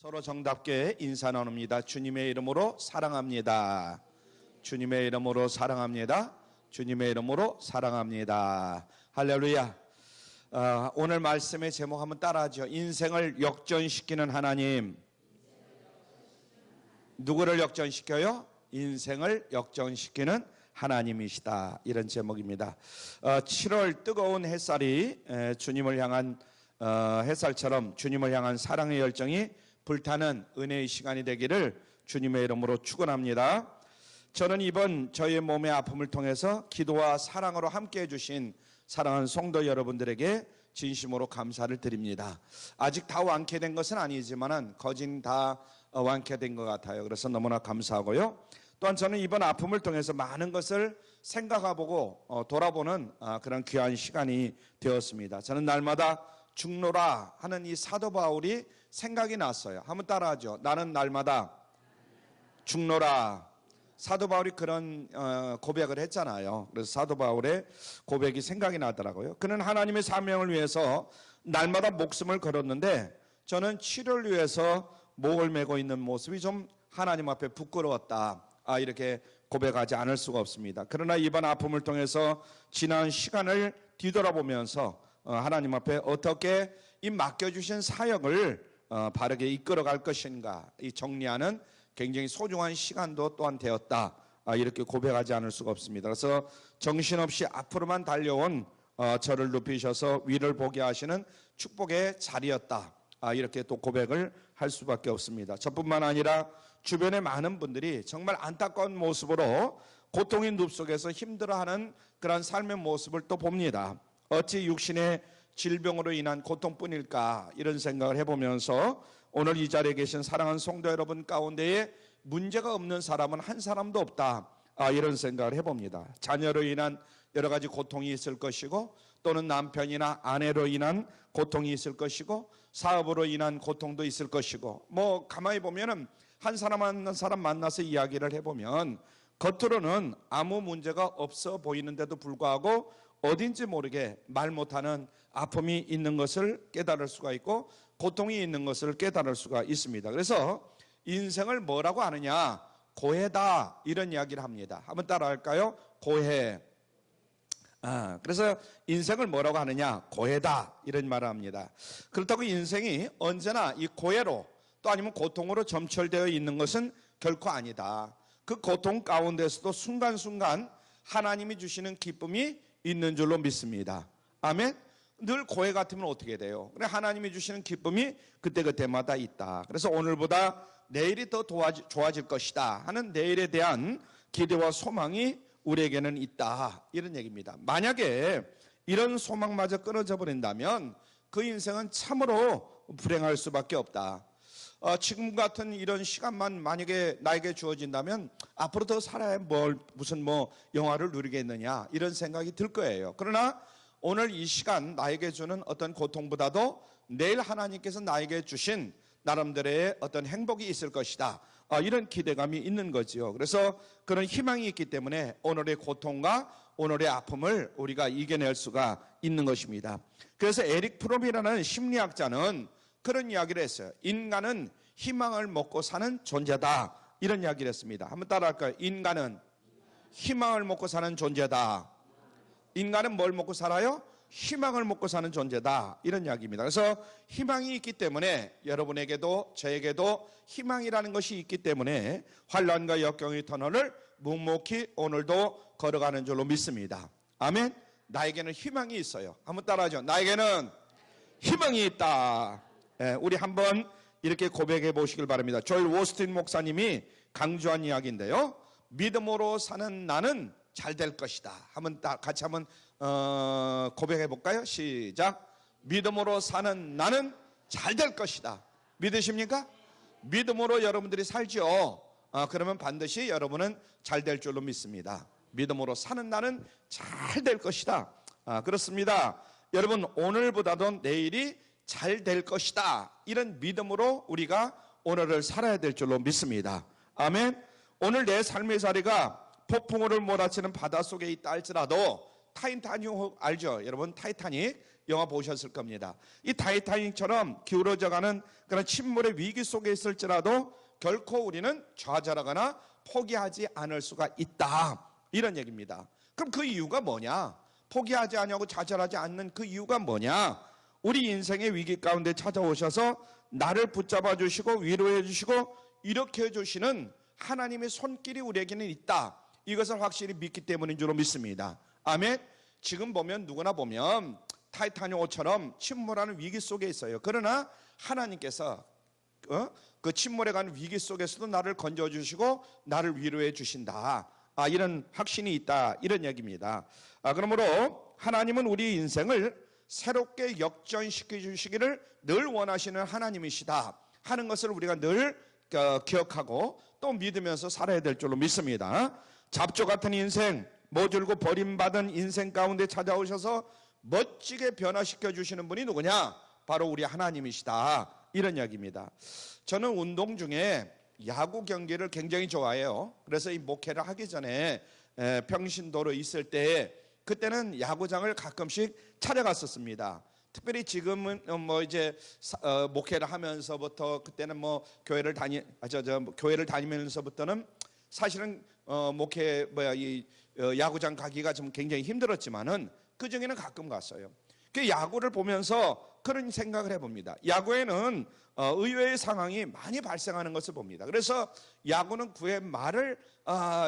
서로 정답게 인사 나눕니다. 주님의 이름으로 사랑합니다. 주님의 이름으로 사랑합니다. 주님의 이름으로 사랑합니다. 할렐루야. 오늘 말씀의 제목 한번 따라하죠. 인생을 역전시키는 하나님. 누구를 역전시켜요? 인생을 역전시키는 하나님이시다. 이런 제목입니다. 7월 뜨거운 햇살이 주님을 향한 햇살처럼 주님을 향한 사랑의 열정이 불타는 은혜의 시간이 되기를 주님의 이름으로 축원합니다. 저는 이번 저희의 몸의 아픔을 통해서 기도와 사랑으로 함께 해주신 사랑하는 성도 여러분들에게 진심으로 감사를 드립니다. 아직 다 완쾌된 것은 아니지만 거진 다 완쾌된 것 같아요. 그래서 너무나 감사하고요. 또한 저는 이번 아픔을 통해서 많은 것을 생각해보고 돌아보는 그런 귀한 시간이 되었습니다. 저는 날마다 죽노라 하는 이 사도 바울이 생각이 났어요. 한번 따라하죠. 나는 날마다 죽노라. 사도 바울이 그런 고백을 했잖아요. 그래서 사도 바울의 고백이 생각이 나더라고요. 그는 하나님의 사명을 위해서 날마다 목숨을 걸었는데 저는 치료를 위해서 목을 메고 있는 모습이 좀 하나님 앞에 부끄러웠다. 이렇게 고백하지 않을 수가 없습니다. 그러나 이번 아픔을 통해서 지난 시간을 뒤돌아보면서 하나님 앞에 어떻게 이 맡겨주신 사역을 바르게 이끌어갈 것인가 이 정리하는 굉장히 소중한 시간도 또한 되었다. 이렇게 고백하지 않을 수가 없습니다. 그래서 정신없이 앞으로만 달려온 저를 눕히셔서 위를 보게 하시는 축복의 자리였다. 이렇게 또 고백을 할 수밖에 없습니다. 저뿐만 아니라 주변의 많은 분들이 정말 안타까운 모습으로 고통의 늪 속에서 힘들어하는 그런 삶의 모습을 또 봅니다. 어찌 육신의 질병으로 인한 고통뿐일까 이런 생각을 해보면서 오늘 이 자리에 계신 사랑하는 성도 여러분 가운데에 문제가 없는 사람은 한 사람도 없다. 이런 생각을 해봅니다. 자녀로 인한 여러 가지 고통이 있을 것이고 또는 남편이나 아내로 인한 고통이 있을 것이고 사업으로 인한 고통도 있을 것이고 가만히 보면은 한 사람 한 사람 만나서 이야기를 해보면 겉으로는 아무 문제가 없어 보이는데도 불구하고 어딘지 모르게 말 못하는 아픔이 있는 것을 깨달을 수가 있고 고통이 있는 것을 깨달을 수가 있습니다. 그래서 인생을 뭐라고 하느냐? 고해다 이런 이야기를 합니다. 한번 따라할까요? 고해. 그래서 인생을 뭐라고 하느냐? 고해다 이런 말을 합니다. 그렇다고 인생이 언제나 이 고해로 또 아니면 고통으로 점철되어 있는 것은 결코 아니다. 그 고통 가운데서도 순간순간 하나님이 주시는 기쁨이 있는 줄로 믿습니다. 아멘. 늘 고해 같으면 어떻게 돼요? 그래 하나님이 주시는 기쁨이 그때그때마다 있다. 그래서 오늘보다 내일이 더 좋아질 것이다 하는 내일에 대한 기대와 소망이 우리에게는 있다. 이런 얘기입니다. 만약에 이런 소망마저 끊어져 버린다면 그 인생은 참으로 불행할 수밖에 없다. 지금 같은 이런 시간만 만약에 나에게 주어진다면 앞으로 더 살아야 무슨 영화를 누리겠느냐 이런 생각이 들 거예요. 그러나 오늘 이 시간 나에게 주는 어떤 고통보다도 내일 하나님께서 나에게 주신 나름대로의 어떤 행복이 있을 것이다. 이런 기대감이 있는 거지요. 그래서 그런 희망이 있기 때문에 오늘의 고통과 오늘의 아픔을 우리가 이겨낼 수가 있는 것입니다. 그래서 에릭 프롬이라는 심리학자는 그런 이야기를 했어요. 인간은 희망을 먹고 사는 존재다. 이런 이야기를 했습니다. 한번 따라할까요? 인간은 희망을 먹고 사는 존재다. 인간은 뭘 먹고 살아요? 희망을 먹고 사는 존재다. 이런 이야기입니다. 그래서 희망이 있기 때문에 여러분에게도 저에게도 희망이라는 것이 있기 때문에 환난과 역경의 터널을 묵묵히 오늘도 걸어가는 줄로 믿습니다. 아멘. 나에게는 희망이 있어요. 한번 따라하죠. 나에게는 희망이 있다. 우리 한번 이렇게 고백해 보시길 바랍니다. 조엘 오스틴 목사님이 강조한 이야기인데요. 믿음으로 사는 나는 잘 될 것이다. 같이 한번 고백해 볼까요? 시작. 믿음으로 사는 나는 잘 될 것이다. 믿으십니까? 믿음으로 여러분들이 살죠. 그러면 반드시 여러분은 잘 될 줄로 믿습니다. 믿음으로 사는 나는 잘 될 것이다. 그렇습니다. 여러분 오늘보다도 내일이 잘 될 것이다. 이런 믿음으로 우리가 오늘을 살아야 될 줄로 믿습니다. 아멘. 오늘 내 삶의 자리가 폭풍우를 몰아치는 바닷속에 있다 할지라도 타이타닉 알죠? 여러분 타이타닉 영화 보셨을 겁니다. 이 타이타닉처럼 기울어져가는 그런 침몰의 위기 속에 있을지라도 결코 우리는 좌절하거나 포기하지 않을 수가 있다, 이런 얘기입니다. 그럼 그 이유가 뭐냐? 포기하지 않냐고 좌절하지 않는 그 이유가 뭐냐? 우리 인생의 위기 가운데 찾아오셔서 나를 붙잡아 주시고 위로해 주시고 이렇게 해주시는 하나님의 손길이 우리에게는 있다, 이것을 확실히 믿기 때문인 줄로 믿습니다. 아멘. 지금 보면 누구나 보면 타이타닉호처럼 침몰하는 위기 속에 있어요. 그러나 하나님께서 그 침몰에 가는 위기 속에서도 나를 건져주시고 나를 위로해 주신다, 이런 확신이 있다, 이런 얘기입니다. 그러므로 하나님은 우리 인생을 새롭게 역전시켜 주시기를 늘 원하시는 하나님이시다 하는 것을 우리가 늘 기억하고 또 믿으면서 살아야 될 줄로 믿습니다. 잡초 같은 인생, 모질고 버림받은 인생 가운데 찾아오셔서 멋지게 변화시켜 주시는 분이 누구냐? 바로 우리 하나님이시다, 이런 이야기입니다. 저는 운동 중에 야구 경기를 굉장히 좋아해요. 그래서 이 목회를 하기 전에 평신도로 있을 때 그때는 야구장을 가끔씩 찾아갔었습니다. 특별히 지금은 뭐 이제 목회를 하면서부터, 그때는 뭐 교회를 다니면서부터는 사실은 목회 야구장 가기가 좀 굉장히 힘들었지만은 그 중에는 가끔 갔어요. 그 야구를 보면서 그런 생각을 해봅니다. 야구에는 의외의 상황이 많이 발생하는 것을 봅니다. 그래서 야구는 9회 말을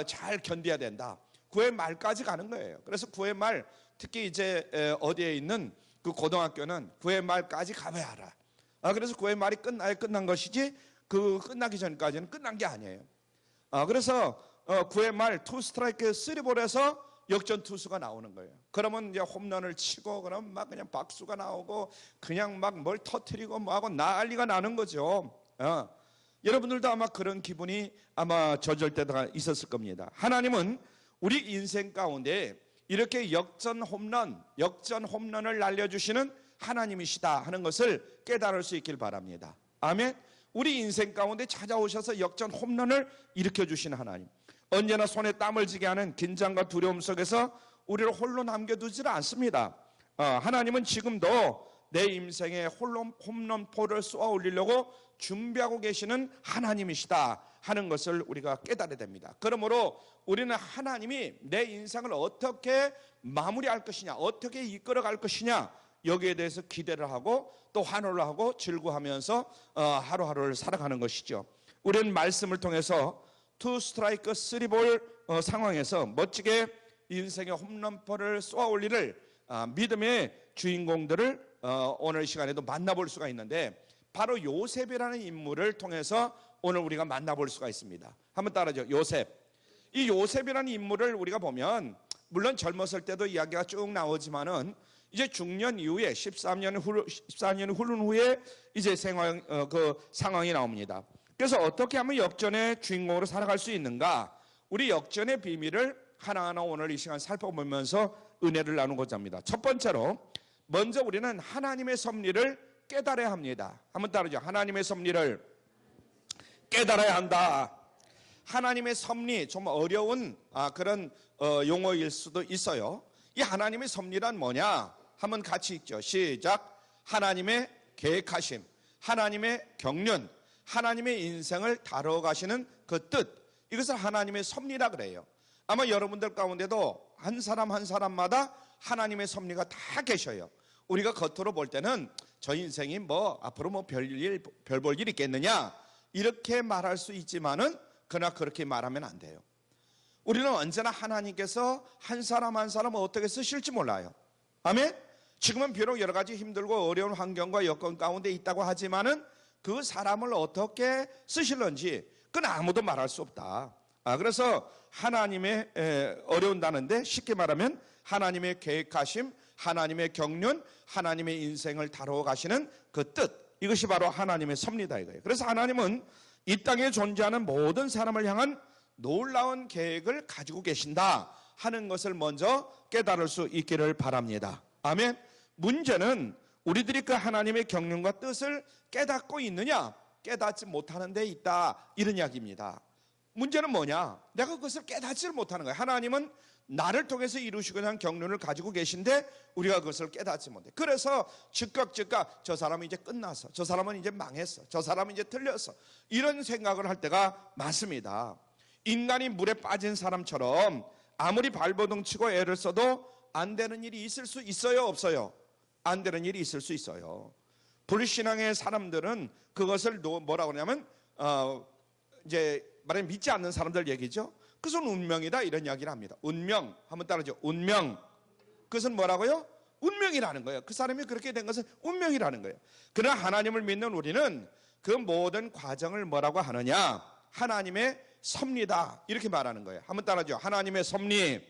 잘 견뎌야 된다. 9회 말까지 가는 거예요. 그래서 9회 말, 특히 이제 어디에 있는 그 고등학교는 9회 말까지 가봐야 알아. 그래서 9회 말이 끝난 것이지 그 끝나기 전까지는 끝난 게 아니에요. 그래서 9회 말 2스트라이크 3볼에서 역전 투수가 나오는 거예요. 그러면 이제 홈런을 치고 그럼 막 그냥 박수가 나오고 그냥 막 뭘 터트리고 뭐 하고 난리가 나는 거죠. 여러분들도 아마 그런 기분이 아마 젖을 때가 있었을 겁니다. 하나님은 우리 인생 가운데 이렇게 역전 홈런을 날려주시는 하나님이시다 하는 것을 깨달을 수 있길 바랍니다. 아멘. 우리 인생 가운데 찾아오셔서 역전 홈런을 일으켜주시는 하나님, 언제나 손에 땀을 쥐게 하는 긴장과 두려움 속에서 우리를 홀로 남겨두지를 않습니다. 하나님은 지금도 내 인생에 홈런포를 쏘아 올리려고 준비하고 계시는 하나님이시다 하는 것을 우리가 깨달아야 됩니다. 그러므로 우리는 하나님이 내 인생을 어떻게 마무리할 것이냐, 어떻게 이끌어갈 것이냐, 여기에 대해서 기대를 하고 또 환호를 하고 즐거워하면서 하루하루를 살아가는 것이죠. 우리는 말씀을 통해서 2스트라이크 3볼 상황에서 멋지게 인생의 홈런포를 쏘아 올리를 믿음의 주인공들을 오늘 시간에도 만나볼 수가 있는데, 바로 요셉이라는 인물을 통해서 오늘 우리가 만나볼 수가 있습니다. 한번 따라하죠. 요셉. 이 요셉이라는 인물을 우리가 보면 물론 젊었을 때도 이야기가 쭉 나오지만은 이제 중년 이후에 14년이 흐른 후에 이제 상황이 나옵니다. 그래서 어떻게 하면 역전의 주인공으로 살아갈 수 있는가? 우리 역전의 비밀을 하나하나 오늘 이 시간 살펴보면서 은혜를 나누고자 합니다. 첫 번째로 먼저 우리는 하나님의 섭리를 깨달아야 합니다. 한번 따르죠. 하나님의 섭리를 깨달아야 한다. 하나님의 섭리, 좀 어려운 그런 용어일 수도 있어요. 이 하나님의 섭리란 뭐냐? 한번 같이 읽죠. 시작. 하나님의 계획하심, 하나님의 경륜, 하나님의 인생을 다뤄가시는 그 뜻, 이것을 하나님의 섭리라 그래요. 아마 여러분들 가운데도 한 사람 한 사람마다 하나님의 섭리가 다 계셔요. 우리가 겉으로 볼 때는 저 인생이 뭐 앞으로 뭐 별 볼 일 있겠느냐 이렇게 말할 수 있지만은 그러나 그렇게 말하면 안 돼요. 우리는 언제나 하나님께서 한 사람 한 사람을 어떻게 쓰실지 몰라요. 아멘. 지금은 비록 여러 가지 힘들고 어려운 환경과 여건 가운데 있다고 하지만은 그 사람을 어떻게 쓰실런지 그건 아무도 말할 수 없다. 그래서 하나님의 어려운다는데 쉽게 말하면 하나님의 계획하심, 하나님의 경륜, 하나님의 인생을 다루어 가시는 그 뜻, 이것이 바로 하나님의 섭리다 이거예요. 그래서 하나님은 이 땅에 존재하는 모든 사람을 향한 놀라운 계획을 가지고 계신다 하는 것을 먼저 깨달을 수 있기를 바랍니다. 아멘. 문제는 우리들이 그 하나님의 경륜과 뜻을 깨닫고 있느냐, 깨닫지 못하는 데 있다, 이런 이야기입니다. 문제는 뭐냐? 내가 그것을 깨닫지를 못하는 거예요. 하나님은 나를 통해서 이루시고자 하는 경륜을 가지고 계신데 우리가 그것을 깨닫지 못해. 그래서 즉각 저 사람은 이제 끝났어, 저 사람은 이제 망했어, 저 사람은 이제 틀렸어, 이런 생각을 할 때가 많습니다. 인간이 물에 빠진 사람처럼 아무리 발버둥 치고 애를 써도 안 되는 일이 있을 수 있어요, 없어요? 안 되는 일이 있을 수 있어요. 불신앙의 사람들은 그것을 뭐라고 하냐면 이제 말하면 믿지 않는 사람들 얘기죠. 그것은 운명이다, 이런 이야기를 합니다. 운명, 한번 따라하죠. 운명. 그것은 뭐라고요? 운명이라는 거예요. 그 사람이 그렇게 된 것은 운명이라는 거예요. 그러나 하나님을 믿는 우리는 그 모든 과정을 뭐라고 하느냐? 하나님의 섭리다, 이렇게 말하는 거예요. 한번 따라하죠. 하나님의 섭리.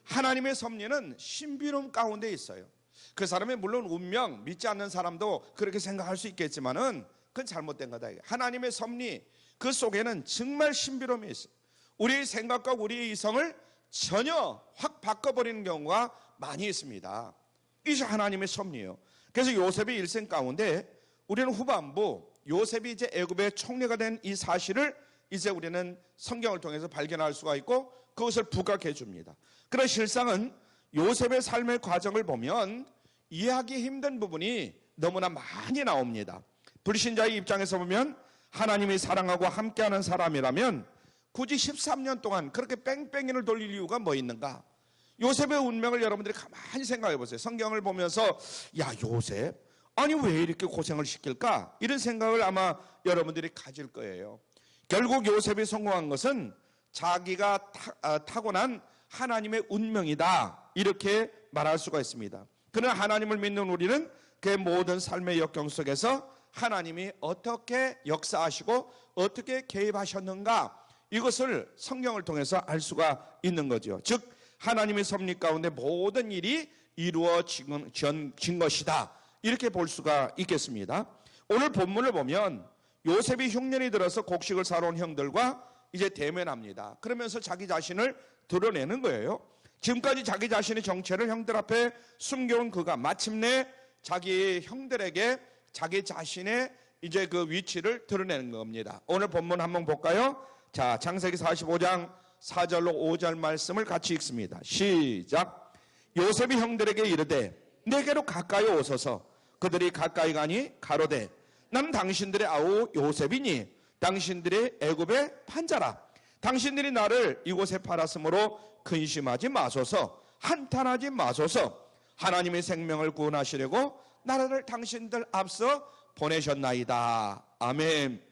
하나님의 섭리는 신비로움 가운데 있어요. 그 사람이 물론 운명, 믿지 않는 사람도 그렇게 생각할 수 있겠지만은 그건 잘못된 거다. 하나님의 섭리, 그 속에는 정말 신비로움이 있어요. 우리의 생각과 우리의 이성을 전혀 확 바꿔버리는 경우가 많이 있습니다. 이것이 하나님의 섭리예요. 그래서 요셉의 일생 가운데 우리는 후반부 요셉이 이제 애굽의 총리가 된 이 사실을 이제 우리는 성경을 통해서 발견할 수가 있고 그것을 부각해 줍니다. 그런 실상은 요셉의 삶의 과정을 보면 이해하기 힘든 부분이 너무나 많이 나옵니다. 불신자의 입장에서 보면 하나님이 사랑하고 함께하는 사람이라면 굳이 13년 동안 그렇게 뺑뺑이를 돌릴 이유가 뭐 있는가? 요셉의 운명을 여러분들이 가만히 생각해 보세요. 성경을 보면서 야, 요셉, 아니 왜 이렇게 고생을 시킬까? 이런 생각을 아마 여러분들이 가질 거예요. 결국 요셉이 성공한 것은 자기가 타고난 하나님의 운명이다, 이렇게 말할 수가 있습니다. 그러나 하나님을 믿는 우리는 그의 모든 삶의 역경 속에서 하나님이 어떻게 역사하시고 어떻게 개입하셨는가, 이것을 성경을 통해서 알 수가 있는 거죠. 즉 하나님의 섭리 가운데 모든 일이 이루어진 것이다, 이렇게 볼 수가 있겠습니다. 오늘 본문을 보면 요셉이 흉년이 들어서 곡식을 사러 온 형들과 이제 대면합니다. 그러면서 자기 자신을 드러내는 거예요. 지금까지 자기 자신의 정체를 형들 앞에 숨겨온 그가 마침내 자기 형들에게 자기 자신의 이제 그 위치를 드러내는 겁니다. 오늘 본문 한번 볼까요? 자, 창세기 45장 4절로 5절 말씀을 같이 읽습니다. 시작. 요셉이 형들에게 이르되 내게로 가까이 오소서. 그들이 가까이 가니 가로되 나는 당신들의 아우 요셉이니 당신들의 애굽의 판자라. 당신들이 나를 이곳에 팔았으므로 근심하지 마소서, 한탄하지 마소서. 하나님의 생명을 구원하시려고 나라를 당신들 앞서 보내셨나이다. 아멘.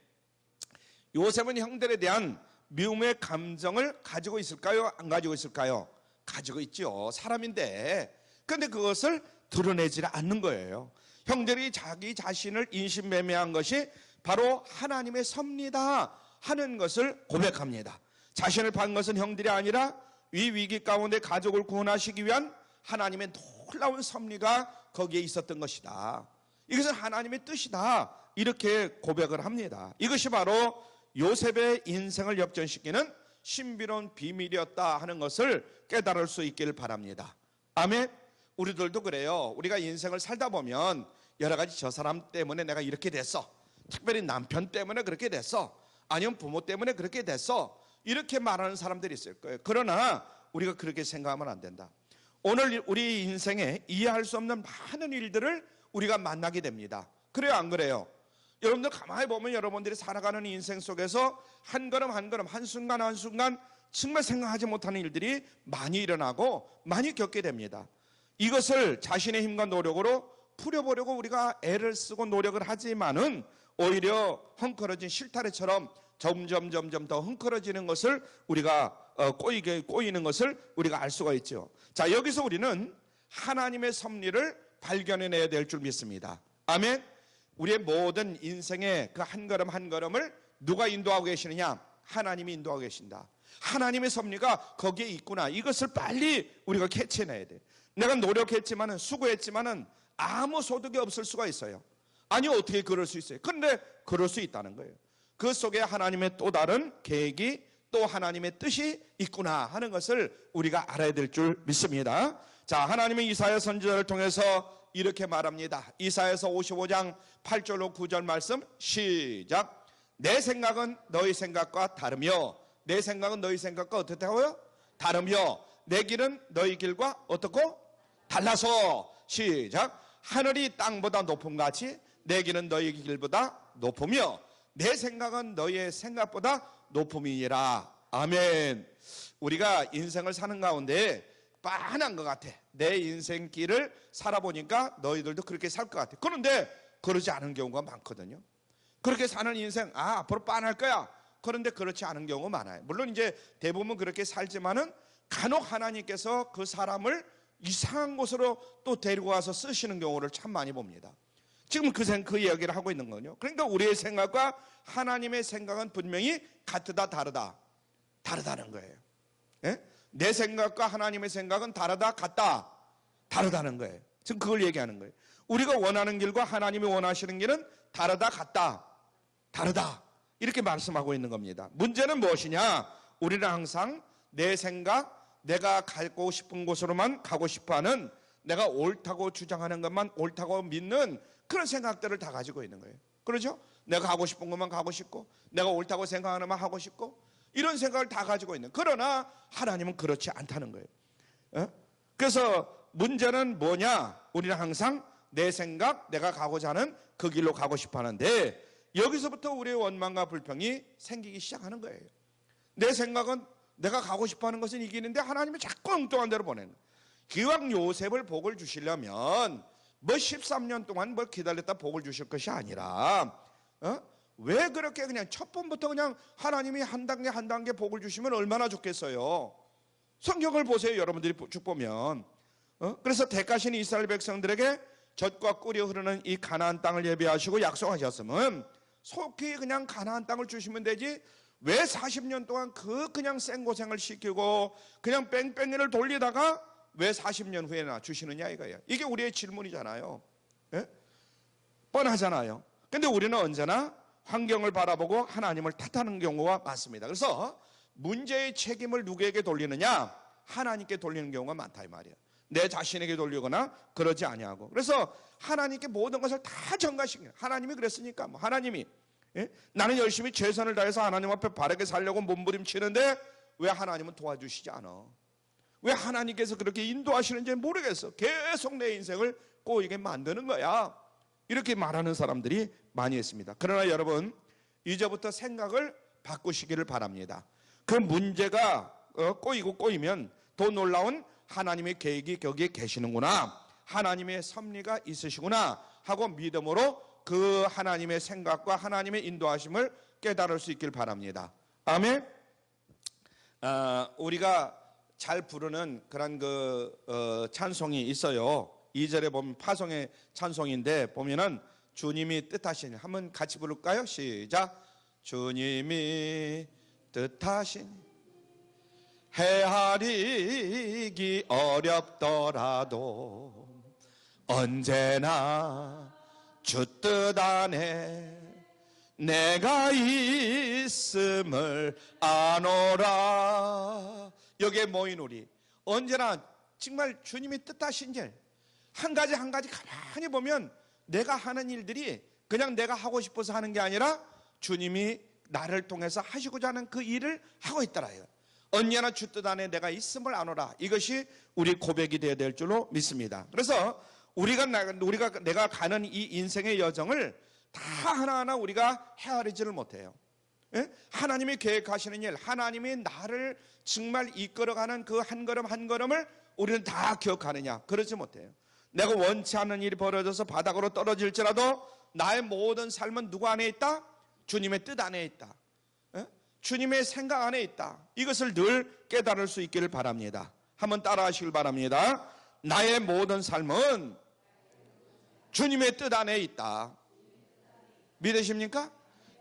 요셉은 형들에 대한 미움의 감정을 가지고 있을까요? 안 가지고 있을까요? 가지고 있죠. 사람인데. 그런데 그것을 드러내지 않는 거예요. 형들이 자기 자신을 인신매매한 것이 바로 하나님의 섭리다 하는 것을 고백합니다. 자신을 판 것은 형들이 아니라 이 위기 가운데 가족을 구원하시기 위한 하나님의 놀라운 섭리가 거기에 있었던 것이다. 이것은 하나님의 뜻이다, 이렇게 고백을 합니다. 이것이 바로 요셉의 인생을 역전시키는 신비로운 비밀이었다 하는 것을 깨달을 수 있기를 바랍니다. 아멘. 우리들도 그래요. 우리가 인생을 살다 보면 여러 가지 저 사람 때문에 내가 이렇게 됐어, 특별히 남편 때문에 그렇게 됐어, 아니면 부모 때문에 그렇게 됐어, 이렇게 말하는 사람들이 있을 거예요. 그러나 우리가 그렇게 생각하면 안 된다. 오늘 우리 인생에 이해할 수 없는 많은 일들을 우리가 만나게 됩니다. 그래요, 안 그래요? 여러분들 가만히 보면 여러분들이 살아가는 인생 속에서 한 걸음 한 걸음, 한순간 한순간 정말 생각하지 못하는 일들이 많이 일어나고 많이 겪게 됩니다. 이것을 자신의 힘과 노력으로 풀어보려고 우리가 애를 쓰고 노력을 하지만은 오히려 헝클어진 실타래처럼 점점 더 헝클어지는 것을 우리가 꼬이는 것을 우리가 알 수가 있죠. 자, 여기서 우리는 하나님의 섭리를 발견해내야 될 줄 믿습니다. 아멘. 우리의 모든 인생의 그 한 걸음 한 걸음을 누가 인도하고 계시느냐? 하나님이 인도하고 계신다. 하나님의 섭리가 거기에 있구나. 이것을 빨리 우리가 캐치해내야 돼. 내가 노력했지만은, 수고했지만은 아무 소득이 없을 수가 있어요. 아니, 어떻게 그럴 수 있어요? 그런데 그럴 수 있다는 거예요. 그 속에 하나님의 또 다른 계획이, 또 하나님의 뜻이 있구나 하는 것을 우리가 알아야 될 줄 믿습니다. 자, 하나님은 이사야 선지자를 통해서 이렇게 말합니다. 이사야서 55장 8절로 9절 말씀 시작. 내 생각은 너희 생각과 다르며, 내 생각은 너희 생각과 어떻다고요? 다르며 내 길은 너희 길과 어떻고? 달라서. 시작. 하늘이 땅보다 높음 같이 내 길은 너희 길보다 높으며 내 생각은 너희의 생각보다 높음이니라. 아멘. 우리가 인생을 사는 가운데 빤한 것 같아. 내 인생 길을 살아보니까 너희들도 그렇게 살 것 같아. 그런데 그러지 않은 경우가 많거든요. 그렇게 사는 인생, 앞으로 빤할 거야. 그런데 그렇지 않은 경우가 많아요. 물론 이제 대부분 그렇게 살지만은 간혹 하나님께서 그 사람을 이상한 곳으로 또 데리고 와서 쓰시는 경우를 참 많이 봅니다. 지금 그 이야기를 하고 있는 거죠. 그러니까 우리의 생각과 하나님의 생각은 분명히 같다 다르다. 다르다는 거예요. 예? 내 생각과 하나님의 생각은 다르다 같다. 다르다는 거예요. 지금 그걸 얘기하는 거예요. 우리가 원하는 길과 하나님이 원하시는 길은 다르다 같다. 다르다. 이렇게 말씀하고 있는 겁니다. 문제는 무엇이냐? 우리는 항상 내 생각, 내가 가고 싶은 곳으로만 가고 싶어하는, 내가 옳다고 주장하는 것만 옳다고 믿는 그런 생각들을 다 가지고 있는 거예요. 그렇죠? 내가 하고 싶은 것만 가고 싶고, 내가 옳다고 생각하는 것만 하고 싶고, 이런 생각을 다 가지고 있는. 그러나 하나님은 그렇지 않다는 거예요. 그래서 문제는 뭐냐? 우리는 항상 내 생각, 내가 가고자 하는 그 길로 가고 싶어 하는데, 여기서부터 우리의 원망과 불평이 생기기 시작하는 거예요. 내 생각은 내가 가고 싶어 하는 것은 이기는데 하나님이 자꾸 엉뚱한 데로 보내는 거예요. 기왕 요셉을 복을 주시려면 13년 동안 기다렸다 복을 주실 것이 아니라 왜 그렇게 그냥 첫 번부터 그냥 하나님이 한 단계 한 단계 복을 주시면 얼마나 좋겠어요. 성경을 보세요. 여러분들이 쭉 보면 그래서 택하신 이스라엘 백성들에게 젖과 꿀이 흐르는 이 가나안 땅을 예비하시고 약속하셨으면 속히 그냥 가나안 땅을 주시면 되지, 왜 40년 동안 그냥 생고생을 시키고 그냥 뺑뺑이를 돌리다가 왜 40년 후에나 주시느냐 이거예요. 이게 우리의 질문이잖아요. 예? 뻔하잖아요. 근데 우리는 언제나 환경을 바라보고 하나님을 탓하는 경우가 많습니다. 그래서 문제의 책임을 누구에게 돌리느냐? 하나님께 돌리는 경우가 많다 이 말이에요. 내 자신에게 돌리거나 그러지 아니하고. 그래서 하나님께 모든 것을 다 전가시켜요. 하나님이 그랬으니까 하나님이 나는 열심히 최선을 다해서 하나님 앞에 바르게 살려고 몸부림치는데 왜 하나님은 도와주시지 않아? 왜 하나님께서 그렇게 인도하시는지 모르겠어. 계속 내 인생을 꼬이게 만드는 거야. 이렇게 말하는 사람들이 많이 있습니다. 그러나 여러분, 이제부터 생각을 바꾸시기를 바랍니다. 그 문제가 꼬이고 꼬이면 더 놀라운 하나님의 계획이 거기에 계시는구나, 하나님의 섭리가 있으시구나 하고 믿음으로 그 하나님의 생각과 하나님의 인도하심을 깨달을 수 있길 바랍니다. 아멘. 우리가 잘 부르는 그런 찬송이 있어요. 2절에 보면 파송의 찬송인데 보면은 주님이 뜻하신, 한번 같이 부를까요? 시작. 주님이 뜻하신 헤아리기 어렵더라도 언제나 주 뜻 안에 내가 있음을 아노라. 여기에 모인 우리 언제나 정말 주님이 뜻하신 일 한 가지 한 가지 가만히 보면 내가 하는 일들이 그냥 내가 하고 싶어서 하는 게 아니라 주님이 나를 통해서 하시고자 하는 그 일을 하고 있더라요. 언제나 주 뜻 안에 내가 있음을 아노라. 이것이 우리 고백이 되어야 될 줄로 믿습니다. 그래서 내가 가는 이 인생의 여정을 다 하나하나 우리가 헤아리지를 못해요. 예? 하나님이 계획하시는 일, 하나님이 나를 정말 이끌어가는 그 한 걸음 한 걸음을 우리는 다 기억하느냐? 그러지 못해요. 내가 원치 않는 일이 벌어져서 바닥으로 떨어질지라도 나의 모든 삶은 누구 안에 있다? 주님의 뜻 안에 있다. 예? 주님의 생각 안에 있다. 이것을 늘 깨달을 수 있기를 바랍니다. 한번 따라 하시길 바랍니다. 나의 모든 삶은 주님의 뜻 안에 있다. 믿으십니까?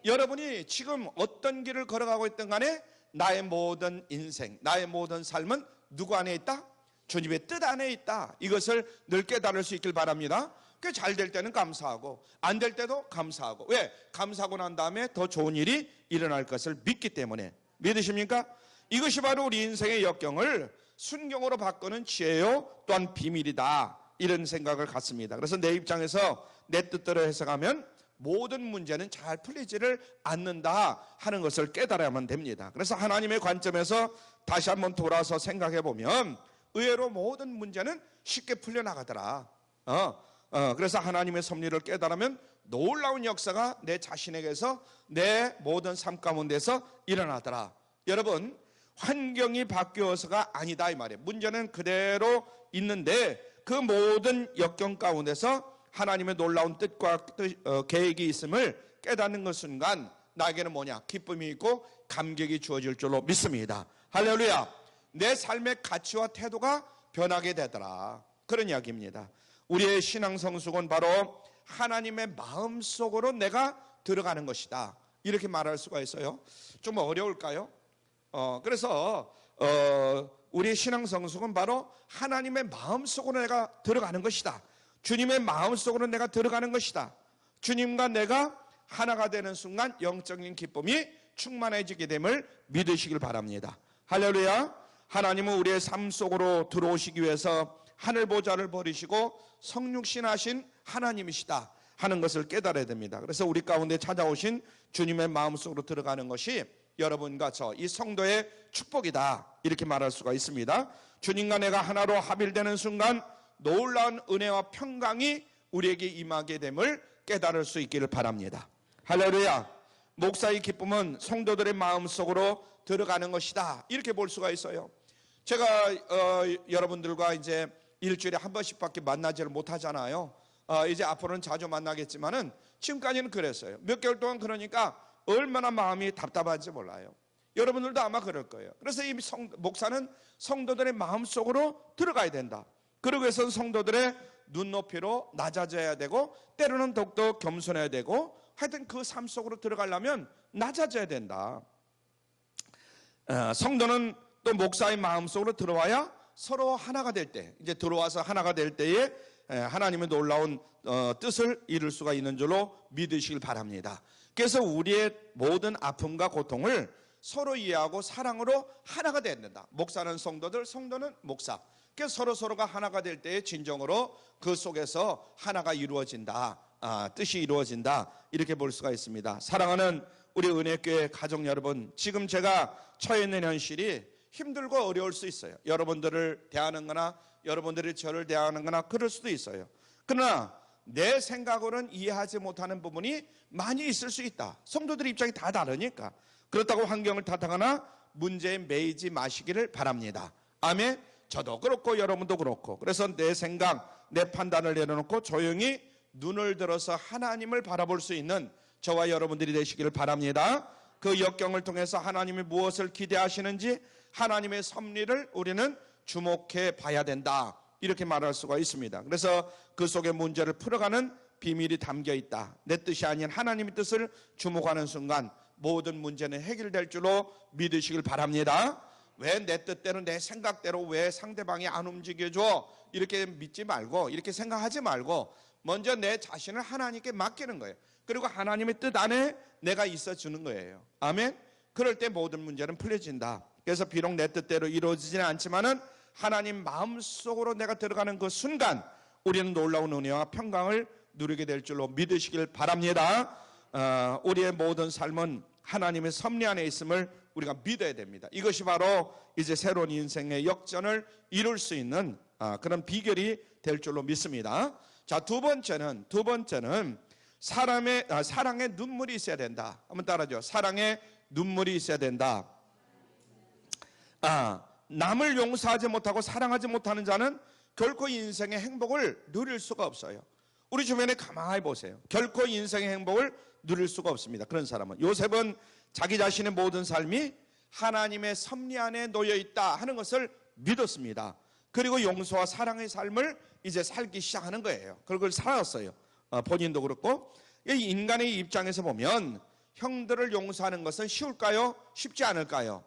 여러분이 지금 어떤 길을 걸어가고 있든 간에 나의 모든 인생, 나의 모든 삶은 누구 안에 있다? 주님의 뜻 안에 있다. 이것을 늘 깨달을 수 있길 바랍니다. 잘 될 때는 감사하고 안 될 때도 감사하고. 왜? 감사하고 난 다음에 더 좋은 일이 일어날 것을 믿기 때문에. 믿으십니까? 이것이 바로 우리 인생의 역경을 순경으로 바꾸는 지혜요 또한 비밀이다, 이런 생각을 갖습니다. 그래서 내 입장에서 내 뜻대로 해석하면 모든 문제는 잘 풀리지를 않는다 하는 것을 깨달아야만 됩니다. 그래서 하나님의 관점에서 다시 한번 돌아서 생각해 보면 의외로 모든 문제는 쉽게 풀려나가더라. 그래서 하나님의 섭리를 깨달으면 놀라운 역사가 내 자신에게서 내 모든 삶 가운데서 일어나더라. 여러분, 환경이 바뀌어서가 아니다 이 말이에요. 문제는 그대로 있는데 그 모든 역경 가운데서 하나님의 놀라운 뜻과 계획이 있음을 깨닫는 그 순간 나에게는 뭐냐? 기쁨이 있고 감격이 주어질 줄로 믿습니다. 할렐루야. 내 삶의 가치와 태도가 변하게 되더라. 그런 이야기입니다. 우리의 신앙 성숙은 바로 하나님의 마음속으로 내가 들어가는 것이다. 이렇게 말할 수가 있어요. 좀 어려울까요? 그래서 우리의 신앙 성숙은 바로 하나님의 마음속으로 내가 들어가는 것이다. 주님의 마음속으로 내가 들어가는 것이다. 주님과 내가 하나가 되는 순간 영적인 기쁨이 충만해지게 됨을 믿으시길 바랍니다. 할렐루야. 하나님은 우리의 삶 속으로 들어오시기 위해서 하늘 보좌를 버리시고 성육신하신 하나님이시다 하는 것을 깨달아야 됩니다. 그래서 우리 가운데 찾아오신 주님의 마음속으로 들어가는 것이 여러분과 저 이 성도의 축복이다 이렇게 말할 수가 있습니다. 주님과 내가 하나로 합일되는 순간 놀라운 은혜와 평강이 우리에게 임하게 됨을 깨달을 수 있기를 바랍니다. 할렐루야. 목사의 기쁨은 성도들의 마음속으로 들어가는 것이다 이렇게 볼 수가 있어요. 제가 여러분들과 이제 일주일에 한 번씩밖에 만나지를 못하잖아요. 이제 앞으로는 자주 만나겠지만은 지금까지는 그랬어요. 몇 개월 동안 그러니까 얼마나 마음이 답답한지 몰라요. 여러분들도 아마 그럴 거예요. 그래서 이 목사는 성도들의 마음속으로 들어가야 된다. 그러기 위해서는 성도들의 눈높이로 낮아져야 되고 때로는 더욱더 겸손해야 되고 하여튼 그 삶 속으로 들어가려면 낮아져야 된다. 성도는 또 목사의 마음속으로 들어와야 서로 하나가 될 때, 이제 들어와서 하나가 될 때에 하나님의 놀라운 뜻을 이룰 수가 있는 줄로 믿으시길 바랍니다. 그래서 우리의 모든 아픔과 고통을 서로 이해하고 사랑으로 하나가 돼야 된다. 목사는 성도들, 성도는 목사. 그래서 서로가 하나가 될 때에 진정으로 그 속에서 하나가 이루어진다. 뜻이 이루어진다. 이렇게 볼 수가 있습니다. 사랑하는 우리 은혜교회 가족 여러분, 지금 제가 처해 있는 현실이 힘들고 어려울 수 있어요. 여러분들을 대하는 거나 여러분들이 저를 대하는 거나 그럴 수도 있어요. 그러나 내 생각으로는 이해하지 못하는 부분이 많이 있을 수 있다. 성도들의 입장이 다 다르니까. 그렇다고 환경을 탓하거나 문제에 매이지 마시기를 바랍니다. 아멘. 저도 그렇고 여러분도 그렇고. 그래서 내 생각, 내 판단을 내려놓고 조용히 눈을 들어서 하나님을 바라볼 수 있는 저와 여러분들이 되시기를 바랍니다. 그 역경을 통해서 하나님이 무엇을 기대하시는지 하나님의 섭리를 우리는 주목해 봐야 된다. 이렇게 말할 수가 있습니다. 그래서 그 속에 문제를 풀어가는 비밀이 담겨 있다. 내 뜻이 아닌 하나님의 뜻을 주목하는 순간 모든 문제는 해결될 줄로 믿으시길 바랍니다. 왜 내 뜻대로 내 생각대로 왜 상대방이 안 움직여줘 이렇게 믿지 말고 이렇게 생각하지 말고 먼저 내 자신을 하나님께 맡기는 거예요. 그리고 하나님의 뜻 안에 내가 있어 주는 거예요. 아멘. 그럴 때 모든 문제는 풀려진다. 그래서 비록 내 뜻대로 이루어지지는 않지만은 하나님 마음속으로 내가 들어가는 그 순간 우리는 놀라운 은혜와 평강을 누리게 될 줄로 믿으시길 바랍니다. 우리의 모든 삶은 하나님의 섭리 안에 있음을 우리가 믿어야 됩니다. 이것이 바로 이제 새로운 인생의 역전을 이룰 수 있는 그런 비결이 될 줄로 믿습니다. 자, 두 번째는 사랑의 눈물이 있어야 된다. 한번 따라하죠. 사랑의 눈물이 있어야 된다. 남을 용서하지 못하고 사랑하지 못하는 자는 결코 인생의 행복을 누릴 수가 없어요. 우리 주변에 가만히 보세요. 결코 인생의 행복을 누릴 수가 없습니다. 그런 사람은. 요셉은 자기 자신의 모든 삶이 하나님의 섭리 안에 놓여 있다 하는 것을 믿었습니다. 그리고 용서와 사랑의 삶을 이제 살기 시작하는 거예요. 그걸 살았어요. 본인도 그렇고. 인간의 입장에서 보면 형들을 용서하는 것은 쉬울까요? 쉽지 않을까요?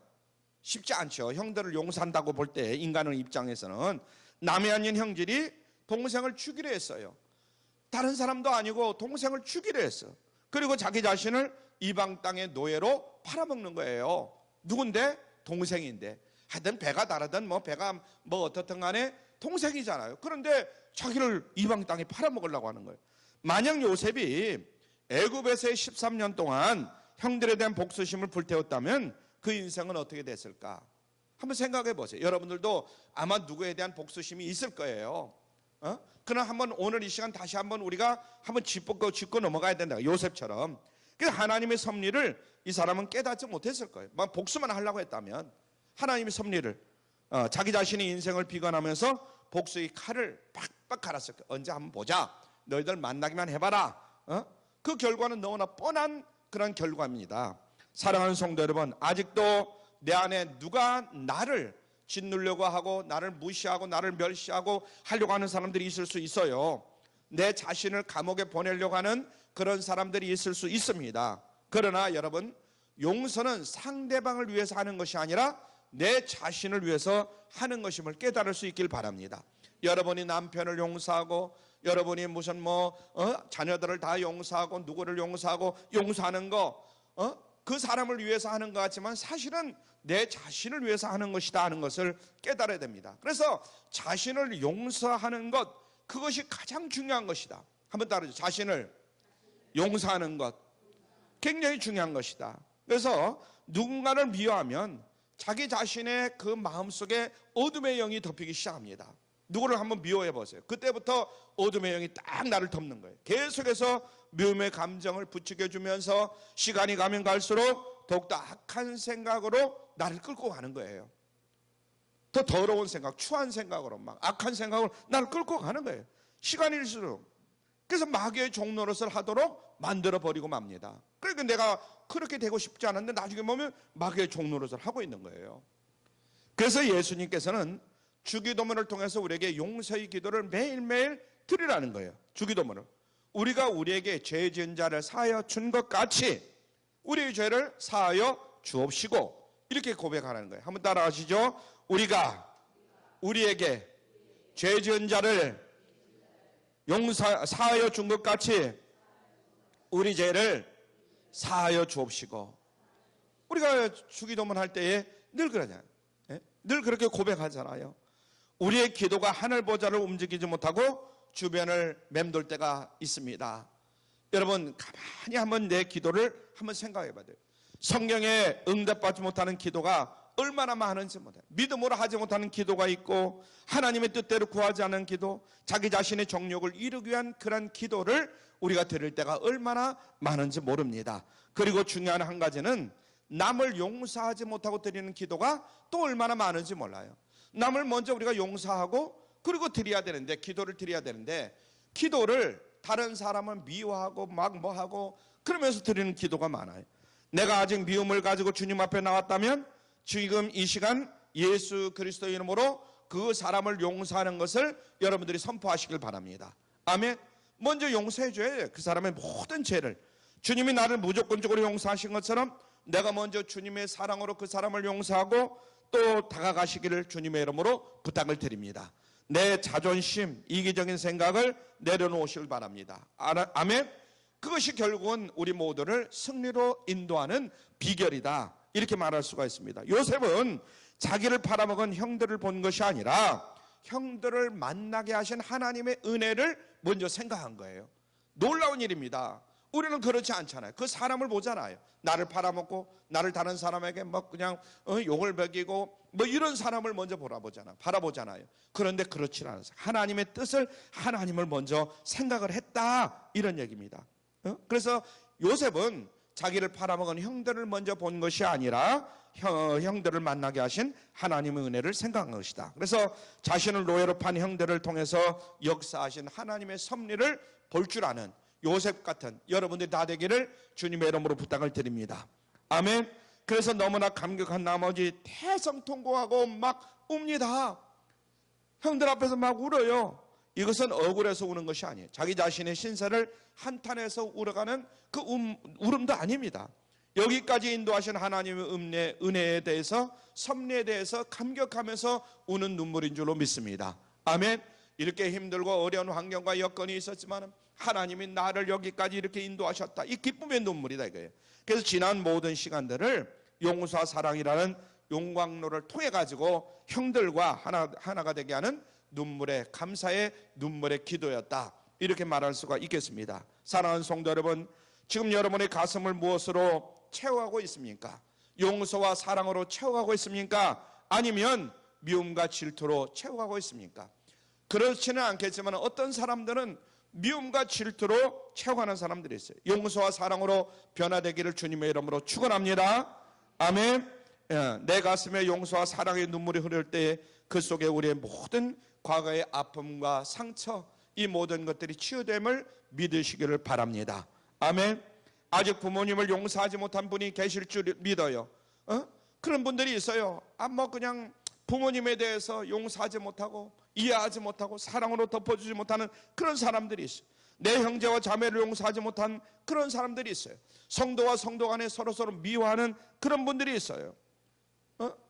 쉽지 않죠. 형들을 용서한다고 볼 때 인간의 입장에서는 남이 아닌 형들이 동생을 죽이려 했어요. 다른 사람도 아니고 동생을 죽이려 했어. 그리고 자기 자신을 이방 땅의 노예로 팔아먹는 거예요. 누군데? 동생인데. 하여튼 배가 다르든 배가 어떻든 간에 동생이잖아요. 그런데 자기를 이방 땅에 팔아먹으려고 하는 거예요. 만약 요셉이 애굽에서의 13년 동안 형들에 대한 복수심을 불태웠다면 그 인생은 어떻게 됐을까? 한번 생각해 보세요. 여러분들도 아마 누구에 대한 복수심이 있을 거예요. 그럼 한번 오늘 이 시간 다시 한번 우리가 한번 짚고 넘어가야 된다. 요셉처럼. 그래서 하나님의 섭리를 이 사람은 깨닫지 못했을 거예요. 막 복수만 하려고 했다면 하나님의 섭리를 자기 자신의 인생을 비관하면서 복수의 칼을 팍팍 갈았을 거예요. 언제 한번 보자. 너희들 만나기만 해봐라. 그 결과는 너무나 뻔한 그런 결과입니다. 사랑하는 성도 여러분, 아직도 내 안에 누가 나를 짓누려고 하고 나를 무시하고 나를 멸시하고 하려고 하는 사람들이 있을 수 있어요. 내 자신을 감옥에 보내려고 하는 그런 사람들이 있을 수 있습니다. 그러나 여러분, 용서는 상대방을 위해서 하는 것이 아니라 내 자신을 위해서 하는 것임을 깨달을 수 있길 바랍니다. 여러분이 남편을 용서하고 여러분이 무슨 자녀들을 다 용서하고 누구를 용서하고 용서하는 거 그 사람을 위해서 하는 것 같지만 사실은 내 자신을 위해서 하는 것이다 하는 것을 깨달아야 됩니다. 그래서 자신을 용서하는 것, 그것이 가장 중요한 것이다. 한번 따라하죠. 자신을 용서하는 것 굉장히 중요한 것이다. 그래서 누군가를 미워하면 자기 자신의 그 마음속에 어둠의 영이 덮이기 시작합니다. 누구를 한번 미워해 보세요. 그때부터 어둠의 영이 딱 나를 덮는 거예요. 계속해서 미움의 감정을 부추겨주면서 시간이 가면 갈수록 더욱더 악한 생각으로 나를 끌고 가는 거예요. 더 더러운 생각, 추한 생각으로 막 악한 생각으로 나를 끌고 가는 거예요. 시간이 일수록. 그래서 마귀의 종노릇을 하도록 만들어버리고 맙니다. 그러니까 내가 그렇게 되고 싶지 않은데 나중에 보면 마귀의 종노릇을 하고 있는 거예요. 그래서 예수님께서는 주기도문을 통해서 우리에게 용서의 기도를 매일매일 드리라는 거예요. 주기도문을. 우리가 우리에게 죄 지은 자를 사하여 준 것 같이 우리의 죄를 사하여 주옵시고 이렇게 고백하라는 거예요. 한번 따라하시죠. 우리가 우리에게 죄 지은 자를 사하여 준 것 같이 우리 죄를 사하여 주옵시고. 우리가 주기도문 할 때에 늘 그러잖아요. 늘 그렇게 고백하잖아요. 우리의 기도가 하늘 보좌를 움직이지 못하고 주변을 맴돌 때가 있습니다. 여러분 가만히 한번 내 기도를 한번 생각해 봐야 돼요. 성경에 응답받지 못하는 기도가 얼마나 많은지 몰라요. 믿음으로 하지 못하는 기도가 있고 하나님의 뜻대로 구하지 않은 기도, 자기 자신의 정욕을 이루기 위한 그런 기도를 우리가 드릴 때가 얼마나 많은지 모릅니다. 그리고 중요한 한 가지는 남을 용서하지 못하고 드리는 기도가 또 얼마나 많은지 몰라요. 남을 먼저 우리가 용서하고 그리고 드려야 되는데, 기도를 드려야 되는데 기도를 다른 사람을 미워하고 막 뭐하고 그러면서 드리는 기도가 많아요. 내가 아직 미움을 가지고 주님 앞에 나왔다면 지금 이 시간 예수 그리스도의 이름으로 그 사람을 용서하는 것을 여러분들이 선포하시길 바랍니다. 아멘. 먼저 용서해 줘야 돼요. 그 사람의 모든 죄를. 주님이 나를 무조건적으로 용서하신 것처럼 내가 먼저 주님의 사랑으로 그 사람을 용서하고 또 다가가시기를 주님의 이름으로 부탁을 드립니다. 내 자존심, 이기적인 생각을 내려놓으시길 바랍니다. 아멘. 그것이 결국은 우리 모두를 승리로 인도하는 비결이다, 이렇게 말할 수가 있습니다. 요셉은 자기를 팔아먹은 형들을 본 것이 아니라 형들을 만나게 하신 하나님의 은혜를 먼저 생각한 거예요. 놀라운 일입니다. 우리는 그렇지 않잖아요. 그 사람을 보잖아요. 나를 팔아먹고 나를 다른 사람에게 막 그냥 욕을 먹이고 뭐 이런 사람을 먼저 바라보잖아요. 그런데 그렇지 않아서 하나님의 뜻을, 하나님을 먼저 생각을 했다, 이런 얘기입니다. 그래서 요셉은 자기를 팔아먹은 형들을 먼저 본 것이 아니라 형들을 만나게 하신 하나님의 은혜를 생각한 것이다. 그래서 자신을 노예로 판 형들을 통해서 역사하신 하나님의 섭리를 볼 줄 아는 요셉 같은 여러분들이 다 되기를 주님의 이름으로 부탁을 드립니다. 아멘. 그래서 너무나 감격한 나머지 대성통곡하고 막 웁니다. 형들 앞에서 막 울어요. 이것은 억울해서 우는 것이 아니에요. 자기 자신의 신세를 한탄해서 울어가는 그 울음도 아닙니다. 여기까지 인도하신 하나님의 은혜에 대해서, 섭리에 대해서 감격하면서 우는 눈물인 줄로 믿습니다. 아멘. 이렇게 힘들고 어려운 환경과 여건이 있었지만 하나님이 나를 여기까지 이렇게 인도하셨다, 이 기쁨의 눈물이다 이거예요. 그래서 지난 모든 시간들을 용서와 사랑이라는 용광로를 통해 가지고 형들과 하나가 되게 하는 눈물의, 감사의 눈물의 기도였다, 이렇게 말할 수가 있겠습니다. 사랑하는 성도 여러분, 지금 여러분의 가슴을 무엇으로 채워가고 있습니까? 용서와 사랑으로 채워가고 있습니까? 아니면 미움과 질투로 채워가고 있습니까? 그렇지는 않겠지만 어떤 사람들은 미움과 질투로 채워가는 사람들이 있어요. 용서와 사랑으로 변화되기를 주님의 이름으로 축원합니다. 아멘. 내 가슴에 용서와 사랑의 눈물이 흐를 때에 그 속에 우리의 모든 과거의 아픔과 상처, 이 모든 것들이 치유됨을 믿으시기를 바랍니다. 아멘. 아직 부모님을 용서하지 못한 분이 계실 줄 믿어요. 그런 분들이 있어요. 그냥 부모님에 대해서 용서하지 못하고 이해하지 못하고 사랑으로 덮어주지 못하는 그런 사람들이 있어요. 내 형제와 자매를 용서하지 못한 그런 사람들이 있어요. 성도와 성도 간에 서로서로 미워하는 그런 분들이 있어요.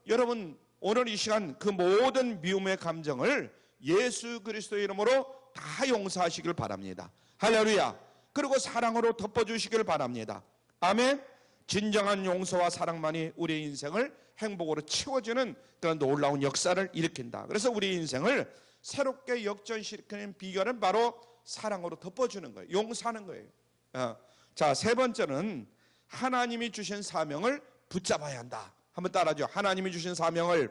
여러분, 오늘 이 시간 그 모든 미움의 감정을 예수 그리스도의 이름으로 다 용서하시길 바랍니다. 할렐루야. 그리고 사랑으로 덮어주시길 바랍니다. 아멘. 진정한 용서와 사랑만이 우리의 인생을 행복으로 채워주는 그런 놀라운 역사를 일으킨다. 그래서 우리 인생을 새롭게 역전시키는 비결은 바로 사랑으로 덮어주는 거예요. 용서하는 거예요. 자, 세 번째는 하나님이 주신 사명을 붙잡아야 한다. 한번 따라하죠. 하나님이 주신 사명을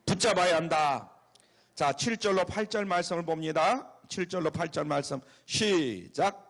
붙잡아야 한다. 자, 7절로 8절 말씀을 봅니다. 7절로 8절 말씀 시작.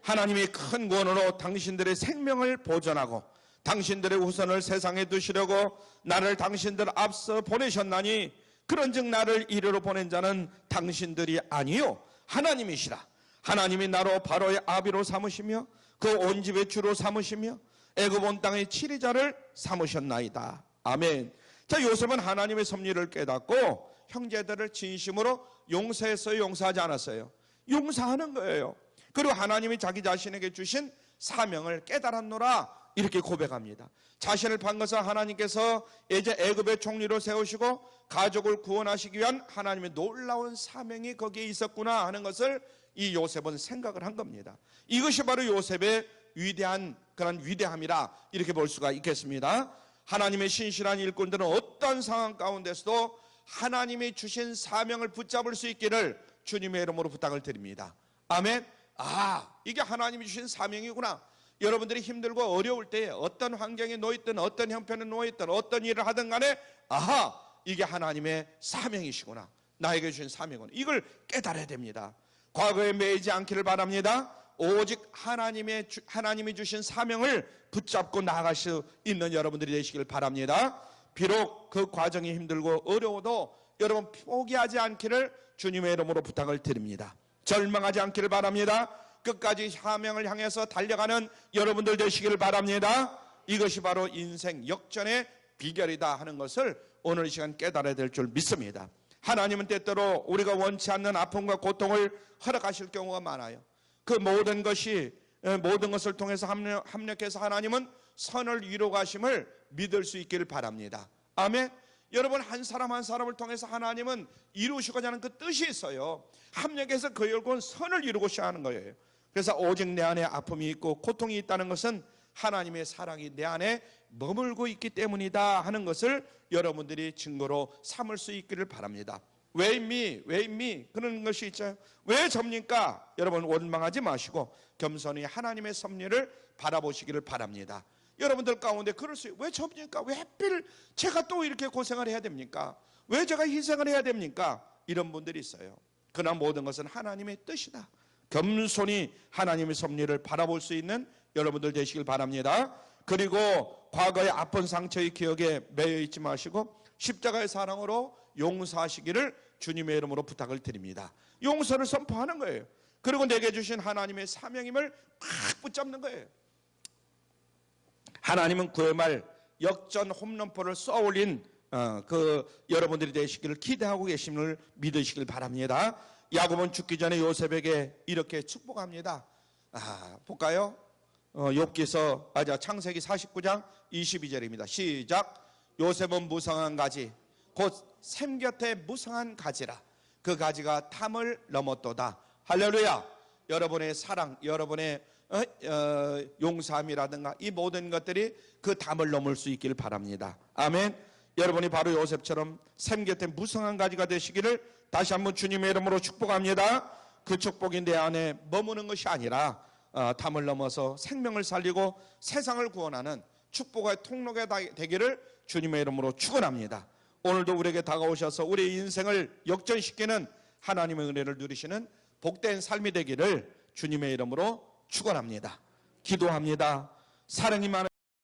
하나님이 큰 권으로 당신들의 생명을 보존하고 당신들의 후손을 세상에 두시려고 나를 당신들 앞서 보내셨나니 그런즉 나를 이리로 보낸 자는 당신들이 아니요 하나님이시라. 하나님이 나로 바로의 아비로 삼으시며 그 온 집의 주로 삼으시며 애굽 온 땅의 치리자를 삼으셨나이다. 아멘. 자, 요셉은 하나님의 섭리를 깨닫고 형제들을 진심으로 용서했어요, 용서하지 않았어요? 용서하는 거예요. 그리고 하나님이 자기 자신에게 주신 사명을 깨달았노라 이렇게 고백합니다. 자신을 판 것은 하나님께서 이제 애굽의 총리로 세우시고 가족을 구원하시기 위한 하나님의 놀라운 사명이 거기에 있었구나 하는 것을 이 요셉은 생각을 한 겁니다. 이것이 바로 요셉의 위대한 그런 위대함이라 이렇게 볼 수가 있겠습니다. 하나님의 신실한 일꾼들은 어떤 상황 가운데서도 하나님이 주신 사명을 붙잡을 수 있기를 주님의 이름으로 부탁을 드립니다. 아멘. 이게 하나님이 주신 사명이구나. 여러분들이 힘들고 어려울 때에 어떤 환경에 놓여있든 어떤 형편에 놓여있든 어떤 일을 하든 간에 이게 하나님의 사명이시구나. 나에게 주신 사명은 이걸 깨달아야 됩니다. 과거에 매이지 않기를 바랍니다. 오직 하나님이 주신 사명을 붙잡고 나아갈 수 있는 여러분들이 되시길 바랍니다. 비록 그 과정이 힘들고 어려워도 여러분 포기하지 않기를 주님의 이름으로 부탁을 드립니다. 절망하지 않기를 바랍니다. 끝까지 사명을 향해서 달려가는 여러분들 되시기를 바랍니다. 이것이 바로 인생 역전의 비결이다 하는 것을 오늘 이 시간 깨달아야 될 줄 믿습니다. 하나님은 때때로 우리가 원치 않는 아픔과 고통을 허락하실 경우가 많아요. 그 모든 것을 통해서 합력해서 하나님은 선을 이루어 가심을 믿을 수 있기를 바랍니다. 아멘. 여러분, 한 사람 한 사람을 통해서 하나님은 이루시고자 하는 그 뜻이 있어요. 합력해서 그 결국은 선을 이루고자 하는 거예요. 그래서 오직 내 안에 아픔이 있고 고통이 있다는 것은 하나님의 사랑이 내 안에 머물고 있기 때문이다 하는 것을 여러분들이 증거로 삼을 수 있기를 바랍니다. 왜 있니? 그런 것이 있죠. 왜 접니까? 여러분 원망하지 마시고 겸손히 하나님의 섭리를 바라보시기를 바랍니다. 여러분들 가운데 그럴 수 있어요. 왜 접니까? 왜 하필 제가 또 이렇게 고생을 해야 됩니까? 왜 제가 희생을 해야 됩니까? 이런 분들이 있어요. 그러나 모든 것은 하나님의 뜻이다. 겸손히 하나님의 섭리를 바라볼 수 있는 여러분들 되시길 바랍니다. 그리고 과거의 아픈 상처의 기억에 매여 있지 마시고 십자가의 사랑으로 용서하시기를 주님의 이름으로 부탁을 드립니다. 용서를 선포하는 거예요. 그리고 내게 주신 하나님의 사명임을 딱 붙잡는 거예요. 하나님은 9회 말 역전 홈런포를 쏘올린 여러분들이 되시기를 기대하고 계심을 믿으시길 바랍니다. 야곱은 죽기 전에 요셉에게 이렇게 축복합니다. 볼까요? 욥기서 창세기 49장 22절입니다. 시작. 요셉은 무성한 가지 곧 샘 곁에 무성한 가지라. 그 가지가 담을 넘었도다. 할렐루야. 여러분의 사랑, 여러분의 용서함이라든가 이 모든 것들이 그 담을 넘을 수 있기를 바랍니다. 아멘. 여러분이 바로 요셉처럼 샘 곁에 무성한 가지가 되시기를 다시 한번 주님의 이름으로 축복합니다. 그 축복이 내 안에 머무는 것이 아니라 담을 넘어서 생명을 살리고 세상을 구원하는 축복의 통로가 되기를 주님의 이름으로 축원합니다. 오늘도 우리에게 다가오셔서 우리의 인생을 역전시키는 하나님의 은혜를 누리시는 복된 삶이 되기를 주님의 이름으로 축원합니다. 기도합니다. 사랑이 많은